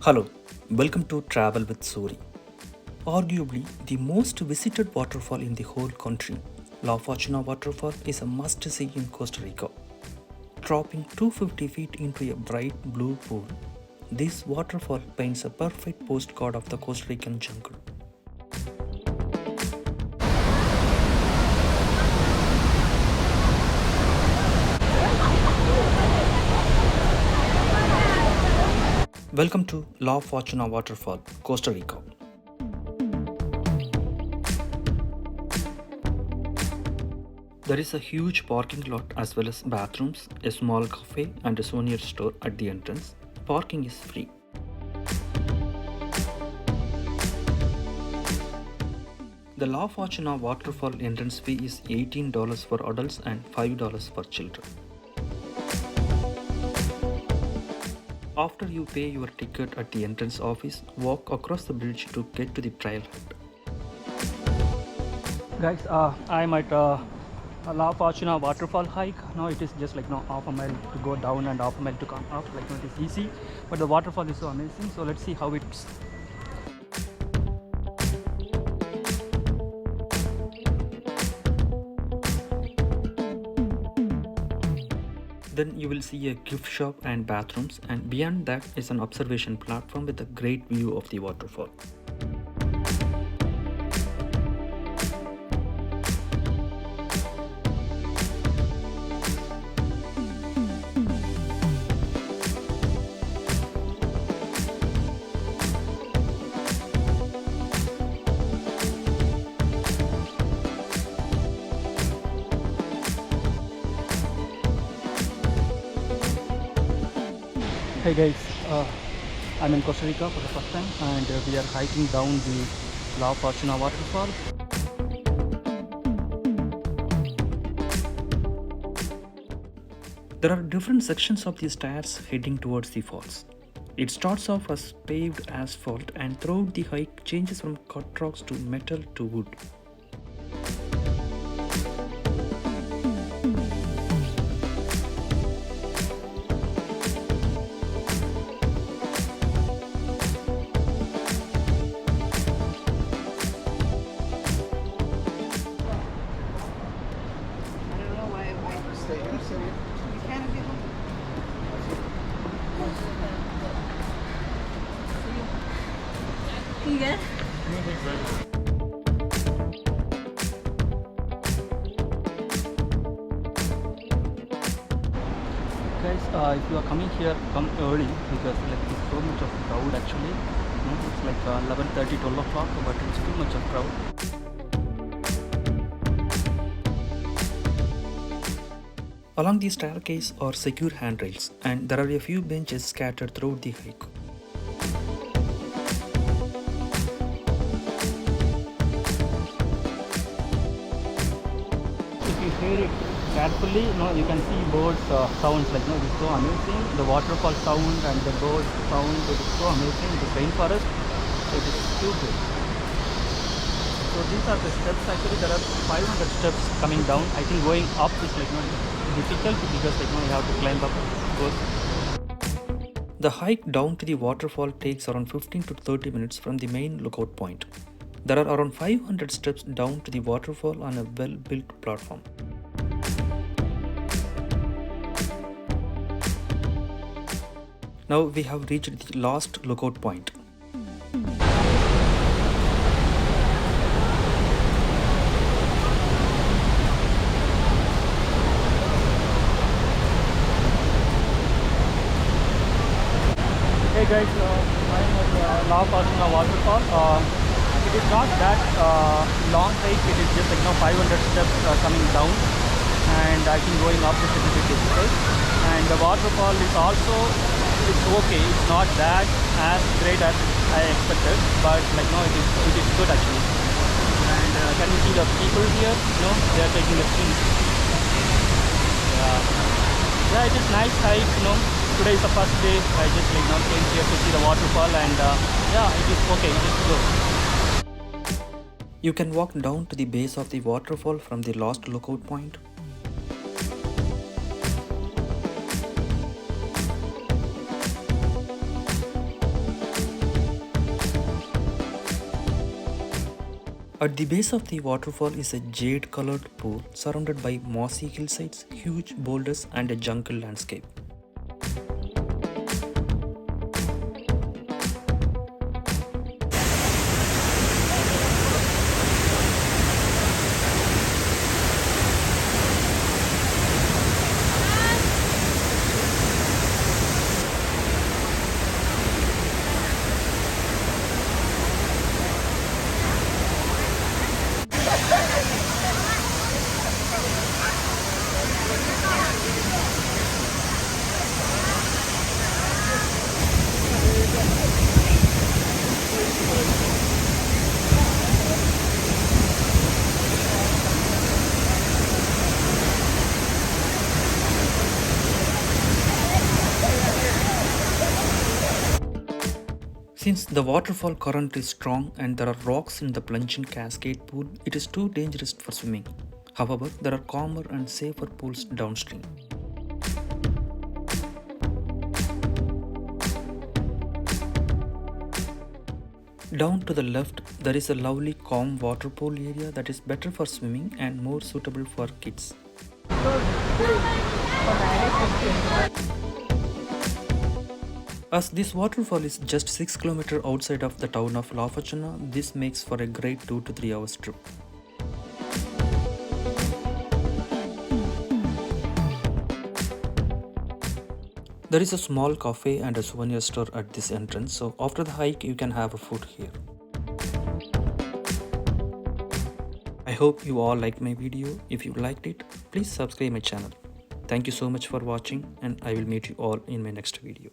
Hello, welcome to Travel with Suri. Arguably the most visited waterfall in the whole country, La Fortuna Waterfall is a must see in Costa Rica. Dropping 250 feet into a bright blue pool, this waterfall paints a perfect postcard of the Costa Rican jungle. Welcome to La Fortuna Waterfall, Costa Rica. There is a huge parking lot as well as bathrooms, a small cafe, and a souvenir store at the entrance. Parking is free. The La Fortuna Waterfall entrance fee is $18 for adults and $5 for children. After you pay your ticket at the entrance office, walk across the bridge to get to the trailhead. Guys, I'm at La Fortuna Waterfall hike. Now it is just like half a mile to go down and half a mile to come up. It is easy, but the waterfall is so amazing. So let's see how it's. Then you will see a gift shop and bathrooms, and beyond that is an observation platform with a great view of the waterfall. Hey guys, I'm in Costa Rica for the first time, and we are hiking down the La Fortuna Waterfall. There are different sections of the stairs heading towards the falls. It starts off as paved asphalt and throughout the hike changes from cut rocks to metal to wood. You good? Guys, if you are coming here, come early because there's so much of crowd actually. It's like 11:30, 12 o'clock, but it's too much of crowd. Along the staircase are secure handrails, and there are a few benches scattered throughout the hike. If you hear it carefully, you can see birds sounds it is so amazing. The waterfall sound and the bird sound, it is so amazing. The rainforest, it is too good. So these are the steps. Actually, there are 500 steps coming down. I think going up is difficult because you have to climb up first. The hike down to the waterfall takes around 15 to 30 minutes from the main lookout point. There are around 500 steps down to the waterfall on a well-built platform. Now we have reached the last lookout point. Hey guys, I'm at La Fortuna Waterfall. It is not that long hike, it is just 500 steps coming down, and I think going up is a little bit difficult. And the waterfall is also, it's okay, it's not that as great as I expected, but it is good actually. And can you see the people here? They are taking a swim. Yeah, it is nice hike. Today is the first day. I just came here to see the waterfall, and it is okay. It is good. You can walk down to the base of the waterfall from the last lookout point. At the base of the waterfall is a jade colored pool surrounded by mossy hillsides, huge boulders and a jungle landscape. Since the waterfall current is strong and there are rocks in the plunging cascade pool, it is too dangerous for swimming. However, there are calmer and safer pools downstream. Down to the left, there is a lovely calm water pool area that is better for swimming and more suitable for kids. As this waterfall is just 6 km outside of the town of La Fortuna, this makes for a great 2 to 3 hours trip. There is a small cafe and a souvenir store at this entrance, so after the hike you can have a food here. I hope you all liked my video. If you liked it, please subscribe my channel. Thank you so much for watching and I will meet you all in my next video.